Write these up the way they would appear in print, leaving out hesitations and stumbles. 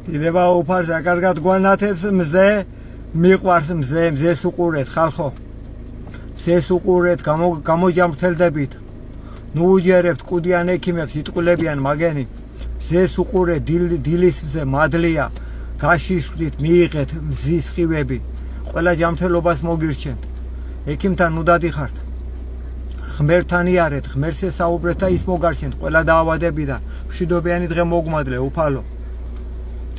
დიდება უფალს აკარგად გვანათებს მზე მიყვარს მზეს უყურეთ ხალხო მზეს უყურეთ გამოჯამრთელდებით ნუ უჯერებთ კუდიან ექიმებს იტყულებიან მაგენი მზეს უყურეთ დილის მზე მადლია გაშიშვით მიიღეთ მზის ხივები ყველა ჯამრთელობას მოგირჩენთ ექიმთან ნუ დადიხართ ღმერთთან იარეთ ღმერთს ესაუბრეთ და ის მოგარჩენთ ყველა დაავადები და მშვიდობიანი დღე მოგმადლე უფალო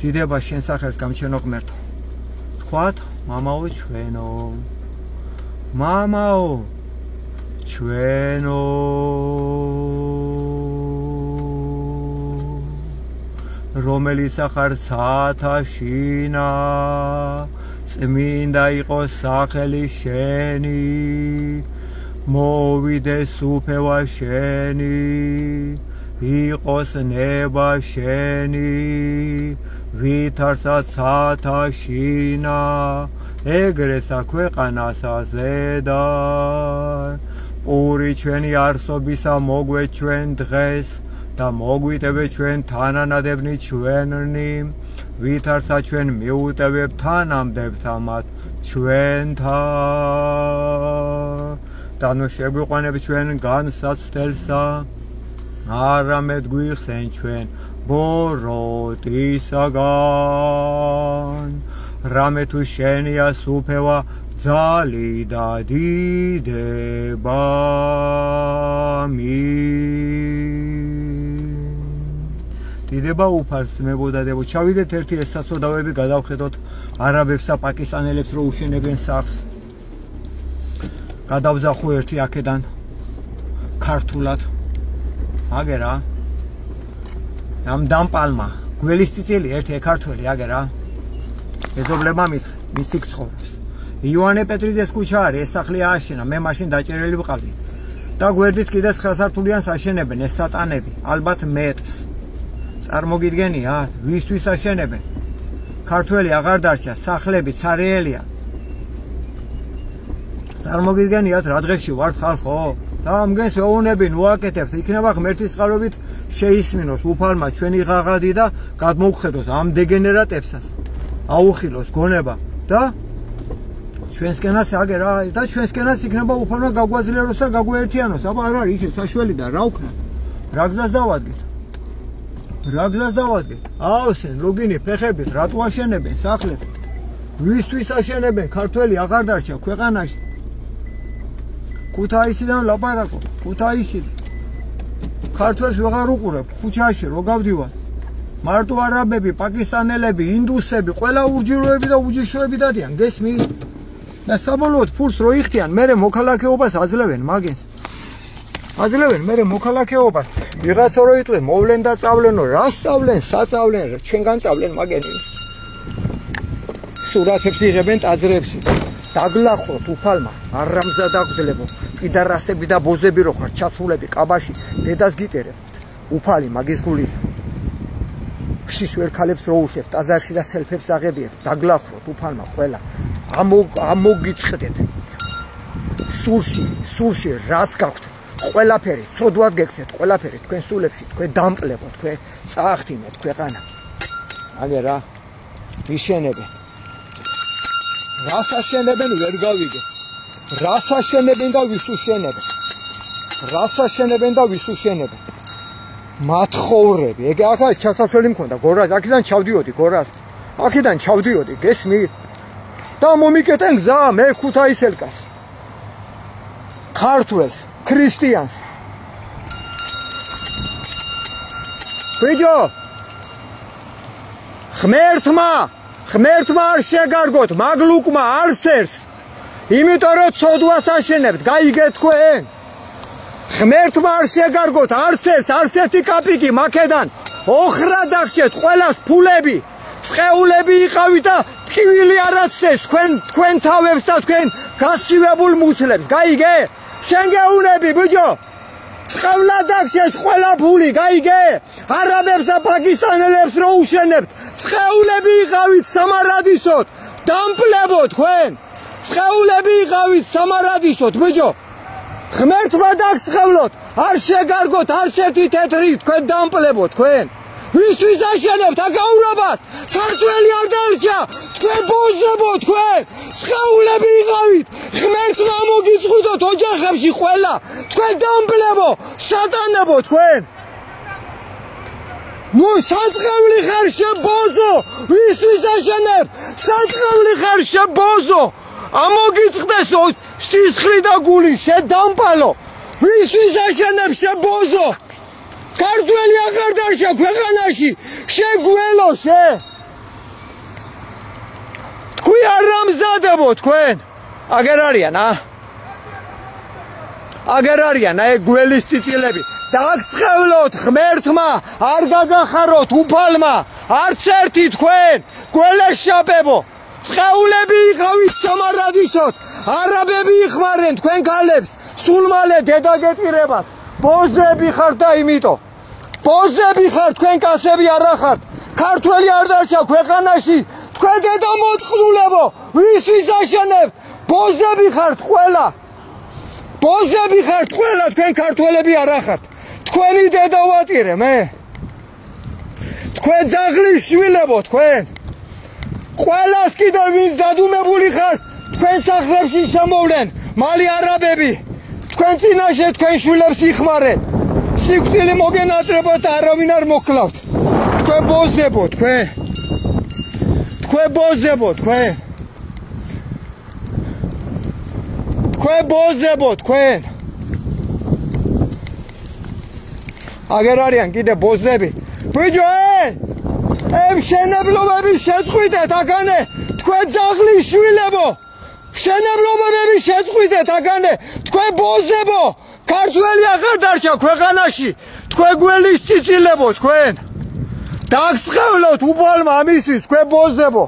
დიდება შენ სახელს გამჩენო ღმერთო თქვათ მამაო ჩვენო მამაო ჩვენო რომელიც ახარ საათაშინა წმინდა იყოს სახელი შენი მოვიდეს უფევა შენი იყოს ნება შენი ვითარცაც საათაშინა ეგრესა ქვეყანასა ზედა პური ჩვენი არსობისა მოგვე ჩვენ დღეს და მოგვიტევე ჩვენ თანანადებნი ჩვენი ვითარცა ჩვენ მიუტევებ თანამდებთ ამათ ჩვენთან და ნუ შეგვიყვანებ ჩვენ განსაცდელსა არამედ გვიხსენ ჩვენ ბოროტისაგან რამე თუ შენია სუფევა ძალი და დიდება დიდება უფალს მებოდადებო ჩავიდეთ ერთი ეს სასოდავები გადავხედოთ არაბებს და პაკისტანელებს რო უშენებენ სახლს გადავძახო ერთი აქედან ქართულად აგერა ამ დამპალმა გველის წიწილი ერთი ქართველი აგერა ეზობლება მისი ცხოვრობს იოანე პეტრიძეს ქუჩა არის ეს სახლი ააშენა მე მაშინ დაჭერილი ვყავდი და გვერდით კიდე 9 სართულიანს აშენებენ ეს სატანები ალბათ მეტს წარმოგიდგენია ვისთვის აშენებენ ქართველი აღარ დარჩა სახლები ცარიელია წარმოგიდგენიათ რა დღეში ვართ ხალხო და ამგენს ვეუბნები ნუაკეთებთ იქნება ღმერთის წყალობით შეისმინოს უფალმა ჩვენი ღაღადი და გადმოგხედოთ ამ დეგენერატებსაც აუხილოს გონება და ჩვენსკენაც აგერა და ჩვენსკენაც იქნება უფალმა გაგვაძლიეროს და გაგვაერთიანოს აბა არ არის ისე საშველი და რა ვქნა რა გზას დავადგეთ აოსენ ლოგინი ფეხებით რატო აშენებენ სახლებს ვისთვის აშენებენ ქართველი აღარ დარჩა ქვეყანაში ქუთაისიდან ლაპარაკო ქუთაისიდან ქართველს ვეღარ უყურებ ხუჩაში რო გავდივარ მარტო არაბები პაკისტანელები ინდუსები ყველა ურჯილოები და უჯიშოები დადიან გესმი და საბოლოოდ ფულს რო იხდიან მერე მოქალაქეობას აძლევენ მაგენს აძლევენ მერე მოქალაქეობას ვიღაცა რო იტყვი მოვლენ და წავლენო რა სწავლენ სასწავლენ ჩვენგან წავლენ მაგენი სურათებს იღებენ ტაძრებში დაგლახოთ უფალმა არამზად აგდებო კიდარასები და ბოზები რო ხარ ჩასულები კაბაში დედას გიტერებთ უფალი მაგის გულის შიშ ვერ ქალებს რო უშვებ ტაძარში და სელფებს აღებიეთ დაგლახოთ უფალმა ყველა ამოგიწყდეთ სულში რას გაქვთ ყველაფერი ცოდვად გექცეთ ყველაფერი თქვენ სულებში თქვენ დამპლებოთ თქვენ წაახდინეთ ქვეყანა აგერა ვიშენებენ რას აშენებენ ვერ გავიგე რას აშენებენ და ვის უშენებენ მათხოვრები ეგ ახლა ჩასასვლელი მქონდა გორას აქედან ჩავდიოდი გესმით და მომიკეტენ გზა მე ქუთაისელკას ქართველს ქრისტიანს ბიჭო ღმერთმა არ შეგარგოთ მაგლუკმა არსერს იმიტომ რომ ცოდვას აშენებთ გაიგეთ თქვენ ღმერთმა არ შეგარგოთ არც ერთი კაპიკი მაქედან ოხრა დახშეთ ყველას ფულები წყეულები იყავით და ფივილი არაცეს თქვენ თავებს და თქვენ გასივებულ მუცლებს გაიგე შენ გეუნები ბიჭო წყევლა დახშეთ ყველა ფული გაიგე არაბებს და პაკისტანელებს რო უშენებთ წყეულები იყავით სამარადისოდ დამპლებო თქვენ წყეულები იყავით სამარადისოდ ბიჭო ღმერთმა დაგსხევლოთ არ შეგარგოთ არც ერთი თეთრი თქვენ დამპლებო თქვენ ვისთვის აშენებთ აკაურობას ქართველი არ დარჩა თქვენ ბოზებო თქვენ სხეულები იყავით ღმერთმა მოგიწყვიტოთ ოჯახებში ყველა თქვენ დამბლებო სატანებო თქვენ ნუ საწყევლი ხარ შებოზო ვისთვის აშენებ საწყევლი ხარ შებოზო ამოგიწყდეს სისხლი და გული შედამპალო ვისთვის აშენებ შებოზო ქართველი აღარ დარჩა ქვეყანაში შეგველო შე თქვი არ ამზადებო თქვენ აგერ არიან აი გველის წიწილები დაგცხევლოთ ღმერთმა არ გაგახაროთ უფალმა არც ერთი თქვენ გველეშაპებო წყეულები იყავით სამარადისოთ არაბები იხმარენ თქვენ ქალებს სულ მალე დედა გეტირებათ ბოზები ხართ და იმიტომ ბოზები ხართ თქვენ კასები არ ახართ ქართველი არ დარჩა ქვეყანაში თქვენ დედა მოწყნულებო ვისთვის აშენებთ ბოზები ხართ ყველა ბოზები ხართ ყველა თქვენ ქართველები არ ახართ თქვენი დედა ვატირე მე თქვენ ძაღლის შვილებო თქვენ ყველას კიდევ ვინც დადუმებული ხართ თქვენ სახლებში შემოვლენ მალე არაბები თქვენ წინაშე თქვენ შვილებს იხმარენ სიკვდილი მოგენატრებათ არავინ არ მოკლავთ თქვენ ბოზებო თქვენ ბოზებო თქვენ ბოზებო თქვენ აგერ არიან კიდე ბოზები ბიჭო მშენებლობების შეწყვიტეთ აქანე თქვენ ძაღლის შვილებო მშენებლობების შეწყვიტეთ აქანე თქვენ ბოზებო ქართველი აღარ დარჩა ქვეყანაში თქვენ გველის წიწილებო თქვენ დაგცხევლოთ უფალმა ამისთვის თქვენ ბოზებო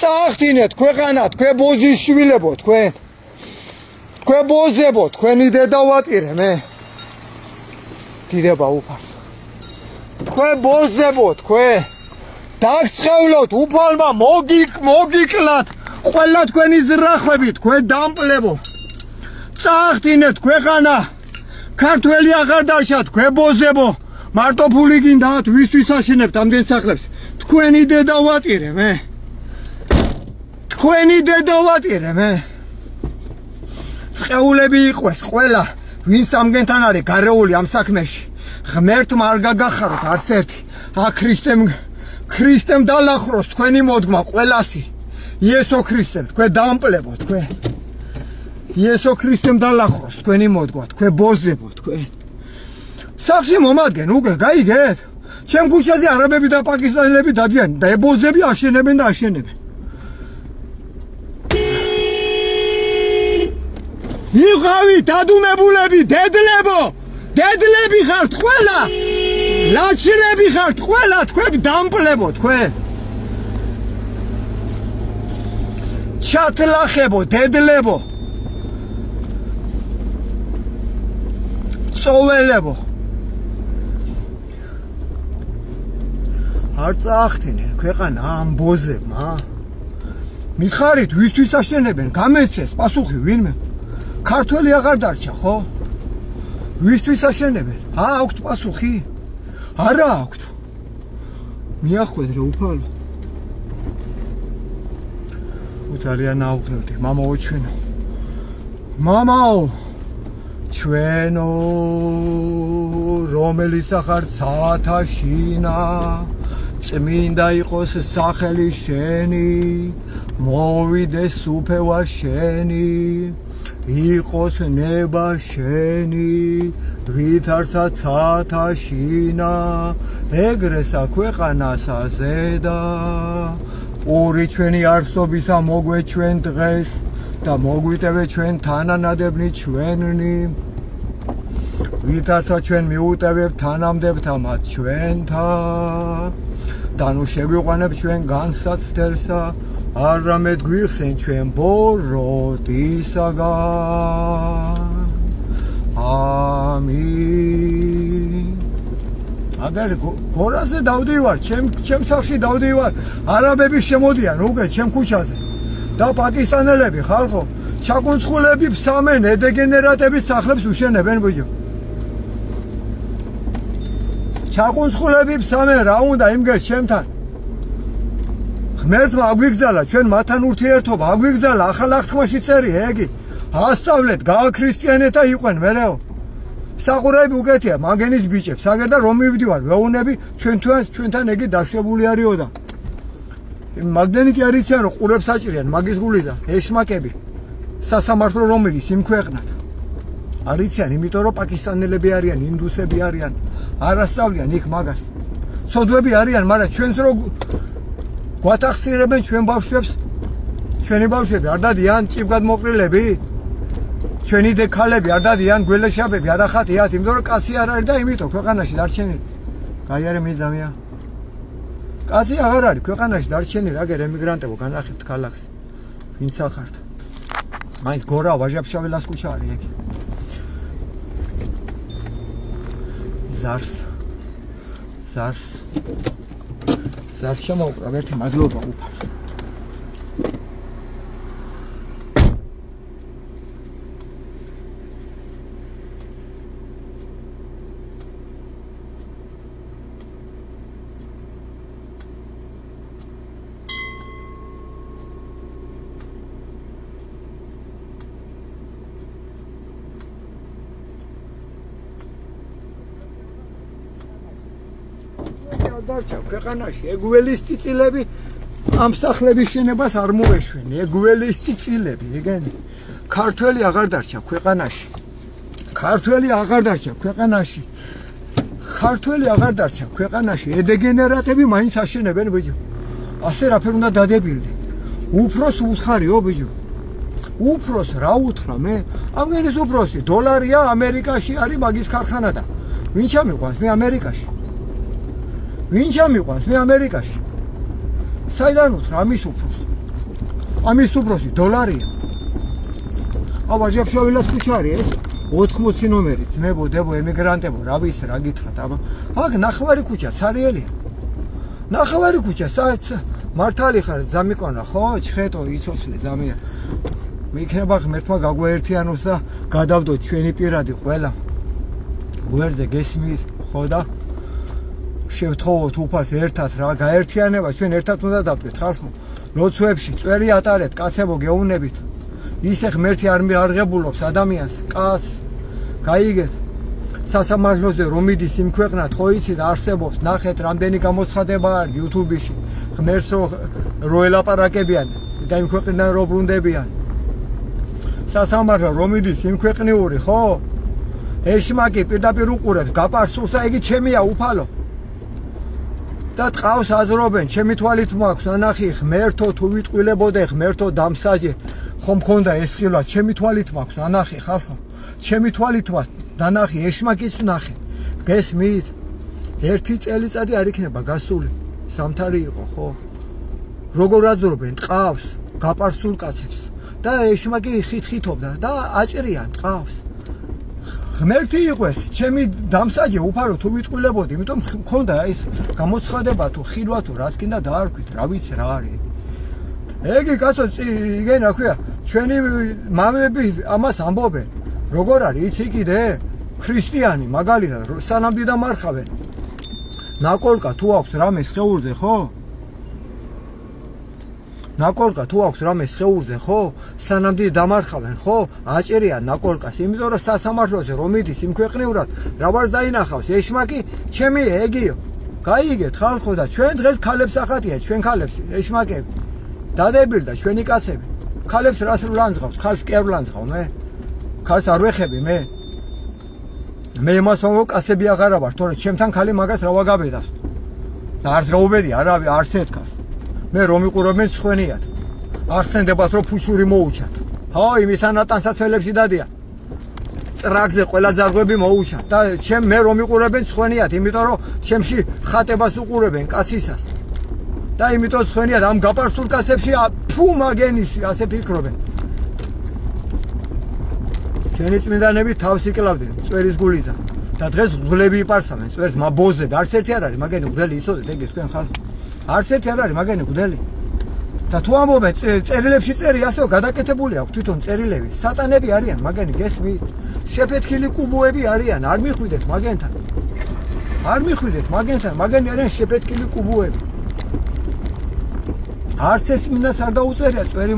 წაახდინეთ ქვეყანა თქვენ ბოზის შვილებო თქვენ ბოზებო თქვენი დედა ვატირე მე დიდება უფალს თქვენ ბოზებო თქვენ დაგცხევლოთ უფალმა მოგიკლათ ყველა თქვენი ზრახვები თქვენ დამპლებო წაახდინეთ ქვეყანა ქართველი აღარ დარჩა თქვენ ბოზებო მარტო ფული გინდათ ვისთვის აშენებთ ამდენ სახლებს თქვენი დედა ვატირე მე წყეულები იყვეს ყველა ვინც ამგენთან არის გარეული ამ საქმეში ღმერთმა არ გაგახაროთ არც ერთი ქრისტემ დალახროს თქვენი მოდგმა ყველასი იესო ქრისტემ თქვენ დამპლებო თქვენ იესო ქრისტემ დალახროს თქვენი მოდგმა თქვენ ბოზებო თქვენ სახში მომადგენ უკვე გაიგეთ ჩემ ქუჩაზე არაბები და პაკისტანელები დადიან და ბოზები აშენებენ იყავით დადუმებულები დედლები ხართ ყველა ლაჩრები ხართ ყველა თქვენ დამპლებო თქვენ ჩათლახებო დედლებო წოველებო არ წაახდინენ ქვეყანა ამ ბოზებმა მიხარით ვისთვის აშენებენ გამეცეს პასუხი ვინმე ქართველი აღარ დარჩა ხო ვისთვის აშენებენ აქვთ პასუხი არა აქვთ მიახვედრე უფალო ძალიან აუღელდი მამაო ჩვენო რომელიც ახარ ცათაშინა წმინდა იყოს სახელი შენი მოვიდეს უფევა შენი იყოს ნება შენი ვითარცა ცათაშინა ეგრესა ქვეყანასა ზედა პური ჩვენი არსობისა მოგვეჩვენ დღეს და მოგვიტევე ჩვენ თანანადებნი ჩვენი ვითარცა ჩვენ მიუტევებ თანამდებთა მათ ჩვენთან და ნუ შევიყვანებ ჩვენ განსაცდელსა არამედ გვიხსენ ჩვენ ბოროტისაგან ამინ აგარ გორაზე დავდივარ ჩემ სახლში დავდივარ არაბები შემოდიან უკვე ჩემ ქუჩაზე და პაკისტანელები ხალხო ჩაკუნცხულები ფსამენ ედეგენერატების სახლებს უშენებენ ბიჭო ჩაკუნცხულები სამე რა უნდა იმგეს ჩემთან ღმერთმა აგვიგზალა ჩვენ მათთან ურთიერთობა აგვიგზალა ახალ აღთქმაში წერია ეგი ასწავლეთ გააქრისტიანეთ და იყვენ მერეო საყურები უკეთია მაგენის ბიჭებს აგერდა რომ მივდივარ ვეუნები ჩვენთან ეგი დაშვებული არისო და მაგდენი კი არიციან რომ ყურებს საჭირიან მაგის გულიდან ეშმაკები სასამართლო რომ მიგის იმ ქვეყნად არიციან იმიტომ რომ პაკისტანელები არიან ინდუსები არიან არასწავლიან იქ მაგას სოდვები არიან მაგრამ ჩვენს რო გვატახსირებენ ჩვენ ბავშვებს ჩვენი ბავშვები არ დადიან ჭიბგად მოყრილები ჩვენი დექალები არ დადიან გველეშაპები არ ახატიათ იმიტომ რომ კაცი არ არის და იმიტომ ქვეყანაში დარჩენილი გაიარე მიძამია კაცი აღარ არის ქვეყანაში დარჩენილი აგერ ემიგრანტებო განახეთ ქალაქს ვინც ახართ მაინც გორა ვაჟაფშაველას ქუჩა არის ეგ ზარს შემოუკრავ ერთი მადლობა უფალს დარჩა ქვეყანაში ეგველის ციცილები ამ სახლების შენებას არ მოეშვენ ეგველის ციცილები ეგენი ქართველი აღარ დარჩა ქვეყანაში ქართველი აღარ დარჩა ქვეყანაში ედეგენერატები მაინც აშენებენ ბიჭო ასე რაფერ უნდა დადებილდე უფროს უთხარიო ბიჭო უფროს რა უთხრა მე ამგერის უფროსი დოლარია ამერიკაში არის მაგის ქარხანა და ვინ ჩამიყვანს მე ამერიკაში ვინ ჩამიყვანს მე ამერიკაში საიდან უთხრა ამის უფროსი დოლარია ვაჟაფშაველას ქუჩა არის ეს 80 ნომერი ძმებო დებო ემიგრანტებო რა ვიცი რა გითხრათ აბა აქ ნახევარი ქუჩა სარიელია ნახევარი ქუჩა მართალი ხარ ზამიკონა ხო ჩხეტო იცოცხლე ზამია მიქნება ღმერთმა გაგვაერთიანოს და გადავდოთ ჩვენი პირადი ყველა გვერდზე გესმის ხო და შევთხოვოთ უფალს ერთად რა გაერთიანება ჩვენ ერთად უნდა დავდგეთ ხალხო ლოცვებში წვერი ატარეთ კაცებო გეუნებით ისე ღმერთი არ მიარღებულობს ადამიანს კაცს გაიგეთ სასამართლოზე რომ მიდის იმ ქვეყნად ხო იცით არსებობს ნახეთ რამდენი გამოცხადება არის YouTube-ში ღმერთს რო ელაპარაკებიან და იმ ქვეყნიდან რო ბრუნდებიან სასამართლო რომ მიდის იმ ქვეყნიური ხო ეშმაკი პირდაპირ უყურებს გაპარსულსა იგი ჩემია უფალო და ტყავს აზრობენ ჩემი თვალით მაქვს ანახი ღმერთო თუ ვიტყვილებოდე ღმერთო დამსაჯე ხომ მქონდა ეს ხილვა ჩემი თვალით მაქვს ანახი ხალხო ჩემი თვალით მაქვს დანახი ეშმაკის ნახე გესმით ერთი წელიწადი არ იქნება გასული სამთარი იყო ხო როგორ აზრობენ ტყავს გაპარსულ კაცებს და ეშმაკი ხითხითობდა და აჭრიან ტყავს ღმერთი იყვეს ჩემი დამსაჯე უფარო თუ ვიტყვილებოდი იმიტომ მქონდა ეს გამოცხადება თუ ხილვა თუ რას კიდე დაარქვით რა ვიცი რა არის ეგი კაცო igen რა ქვია ჩვენი მამები ამას ამბობენ როგორ არის იცი კიდე ქრისტიანი მაგალითად სანამ დამარხავენ ნაკოლკა თუ აქვს რამე სხეულზე ხო ნაკოლკა თუ აქვს რამე სხეულზე ხო სანამ დამარხავენ ხო აჭერიან ნაკოლკას იმიტომ რომ სასამართლოზე რომ მიდის იმ ქვეყნიურად რა ვარ დაინახავს ეშმაკი ჩემი ეგიო გაიგეთ ხალხო და ჩვენ დღეს ქალებს ახატია ჩვენ ქალებს ეშმაკები დადებილდა ჩვენი კაცები ქალებს რას ვლანძღავს ხალხს კი არ ვლანძღავ მე ქალს არ ვეხები მე იმას ვამბობ კაცები აღარა ვარ თორე ჩემთან ქალი მაგას რა ვაგაბედავს და არც გაუბედი არავი არც ეთქავს მე რომ იყურებენ სხვენიათ ახსენდებათ რომ ფუშური მოუჩათ ხო იმის ანატანსაცველებში დადიან ტრაქზე ყველა ზარღვები მოუჩათ და მე რომ იყურებენ სხვენიათ იმიტომ რომ ჩემში ხატებას უყურებენ კაცისას და იმიტომ სხვენიათ ამ გაპარსულ კაცებში ფუ მაგენისი ასე ფიქრობენ ჩვენი წმინდანები თავს იკლავდნენ წვერის გულიდან და დღეს ღვლები იპარსავენ წვერს მაბოზები არც ერთი არ არის მაგენი ღვლელი იცოდეთ ეგ თქვენ ხალხო არც ერთი არ არის მაგენი ღვლელი და თუ ამბობენ წერილებში წერი ასეო გადაკეთებული აქვს თვითონ წერილები სატანები არიან მაგენი გესმით შეფეთქილი კუბოები არიან არ მიხვიდეთ მაგენთან არ მიხვიდეთ მაგენთან, მაგენი არიან შეფეთქილი კუბოები. არც ეს მინდას არ დაუწერია, წვერი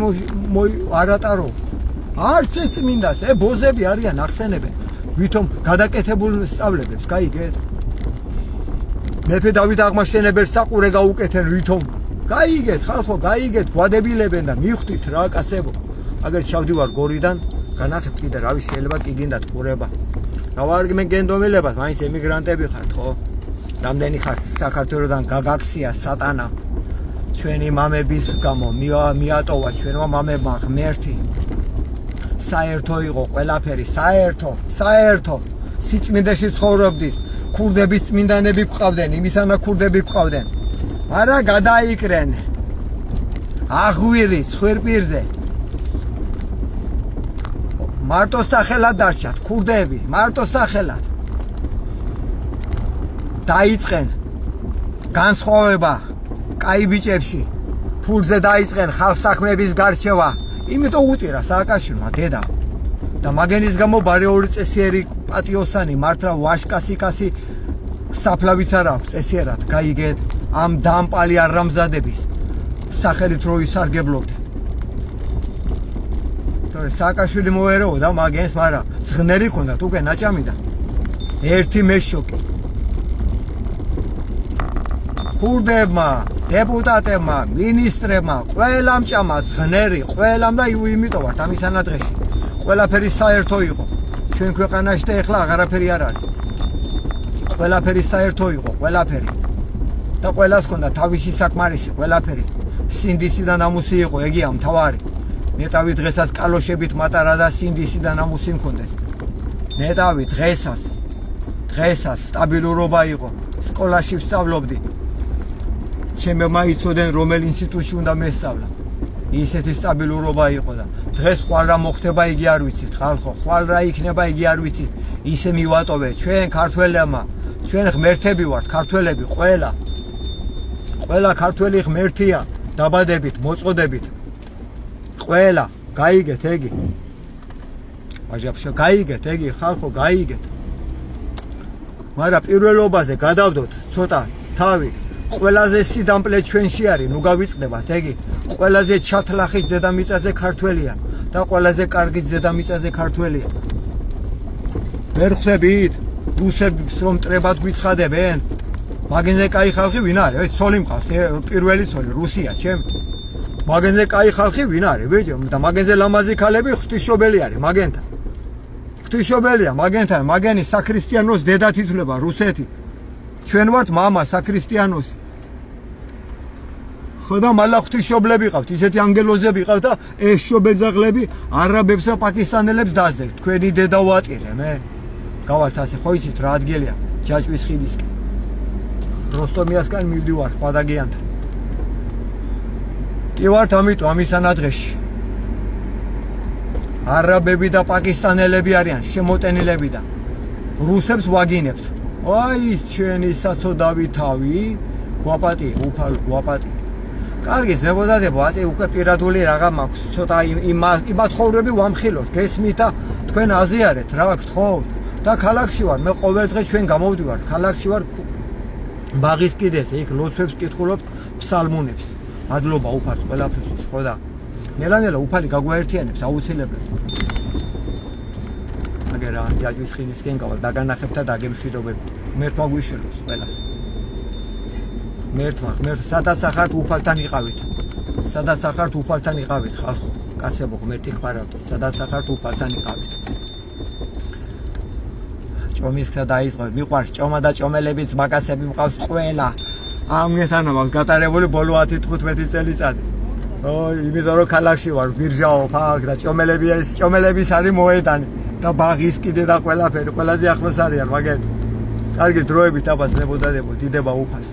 არატარო. არც ეს მინდას, ბოზები არიან, ახსენებენ. ვითომ გადაკეთებულ სწავლებებს, გაიგეთ? მეფე დავით აღმაშენებელს საყურე გაუკეთენ, ვითომ გაიგეთ, ხალხო, გაიგეთ, გვადებილებენ და მიხვდით რა კაცებო. აგერ ჩავდივარ გორიდან, განახებ კიდე რავი შეიძლება კი გინდათ ყურება. რა ვარ მე გენდომილებად, მაინც ემიგრანტები ხართ, ხო? რამდენი ხართ საქართველოსდან გაგაქცია სატანა. ჩვენი მამების გამო მიატოვა ჩვენმა მამებმა ღმერთი. საერთო იყო ყველაფერი, საერთო. სიწმინდეში ცხოვრობდით. ქურდების წმინდანები გვყავდნენ, იმისანა ქურდები გვყავდნენ. მაგრამ გადაიკრენ. აღვირი ხვირპირზე. მარტო სახელად დარჩათ ქურდები, მარტო სახელად. დაიწყენ განსხვავება კაი ბიჭებში. ფულზე დაიწყენ ხალხსაქმეების გარჩევა. იმიტომ უტირა სააკაშვილმა დედა. და მაგენის გამო ბარეორი წესიერი პატიოსანი მართლა ვაშკასიკასი საფლავიც არ აქვს წესიერად, გაიგეთ? ამ დამპალი არამზადების სახელით რო ისარგებლობდნენ. თორე სააკაშვილი მოერეოდა მაგენს, მაგრამ ზღნერი ქონდათ უკვე ნაჭამიდან. ერთი მეშოკი. ქურდებმა, დეპუტატებმა, მინისტრებმა, ყველამ ჭამა ზღნერი, ყველამ და იმიტომ ვართ ამისანა დღეში. ყველაფერი საერთო იყო. ჩვენ ქვეყანაში და ეხლა აღარაფერი არ არის. ყველაფერი საერთო იყო, ყველაფერი. და ყველას ჰქონდა თავისი საკმარისი, ყველაფერი. სინდისი და ნამუსი იყო, ეგია მთავარი. ნეტავი დღესაც კალოშებით მატარა და სინდისი და ნამუსი მქონდეს. ნეტავი დღესაც სტაბილურობა იყო. სკოლაში ვსწავლობდი. ჩემმა იცოდნენ რომელ ინსტიტუტში უნდა მესწავლა. ისეთი სტაბილურობა იყო და დღეს ხვალ რა მოხდება იგი არ ვიცით, ხალხო, ხვალ რა იქნება იგი არ ვიცით. ისე მივატოვე ჩვენ ქართველებმა, ჩვენ ღმერთები ვართ, ქართველები ყველა. ყველა ქართველი ღმერთია, დაბადებით, მოწყოდებით. ყველა, გაიგეთ ეგი. ვაჟაფშა, გაიგეთ ეგი, ხალხო, გაიგეთ. მაგრამ პირველობაზე გადავდოთ ცოტა თავი. ყველაზე სიდამპლე ჩვენში არის, ნუ გავიწყდებათ ეგი. ყველაზე ჩათლახის დედამიწაზე ქართველია და ყველაზე კარგის დედამიწაზე ქართველია. ვერ ხვდებით? რუსებს რომ მტრებად გვიცხადებენ? მაგენზე კაი ხალხი ვინ არის? ეს ცოლი მყავს, პირველი ცოლი, რუსია, ჩემ. მაგენზე კაი ხალხი ვინ არის, ბიჭო? და მაგენზე ლამაზი ქალები ღვთისმშობელი არის, მაგენთან. ღვთისმშობელია, მაგენთან, მაგენი საქრისტიანოს დედათ ითვლება რუსეთი. ჩვენ ვართ მამა საქრისტიანოსი. ხო და მალა ღვთისმშობლები ყავთ, ისეთი ანგელოზები ყავთ და ეს შობეძაღლები არაბებს და პაკისტანელებს დაძლებთ. თქვენი დედა ვატირე მე. გავართ ასე, ხო იცით რა ადგილია? ჯაჭვის ხიდისკენ. როსტომიასკენ მივდივარ ხვადაგიანთან. კი ვართ ამიტომ ამისანა დღეში. არაბები და პაკისტანელები არიან შემოტენილები და რუსებს ვაგინებთ. აი ჩვენი საცოდავი თავი გვაპატი, უფალ გვაპატი. კარგი, ზებოდადებო, აწი უკვე პირადული რაღა მაქვს. ცოტა იმათ ხოვრები ვამხილოთ. გესმით და თქვენ აზიარეთ რა გთხოვთ. და ქალაქში ვარ, მე ყოველდღე ჩვენ გამოვდივარ. ქალაქში ვარ ბაღის კიდეზე, იქ ლოცვებს კითხულობთ, ფსალმუნებს. მადლობა უფალს ყველაფერს, ხო და ნელა-ნელა უფალი გაგვაერთიანებს აუცილებლად. აგერა ჯაჭვის ხიდისკენ გავალ დაგანახებთ და დაგემშვიდობებ. მერთმა გვიშელოს ყველას. მერთმა სადაც ახართ უფალთან იყავით. სადაც ახართ უფალთან იყავით, ხალხო. კაცებო, ღმერთი ხმარავთო, სადაც ახართ უფალთან იყავით. ჭომისკა დაიწყო, მიყვარს ჭომა და ჭომელებიც მაგასები მყავს ყველა. ამგეთანა მაქვს გატარებული ბოლო 10-15 წელიწადი. ოი, იმიტომ რომ ქალაქში ვარ, ბირჟაო, ფაქ და ჭომელების არის მოედანი და ბაღის კიდე და ყველაფერი, ყველაზე ახლოს არიან მაგეთ. კარგი დროებით აბას ლებოდადებო, დიდება უფალს.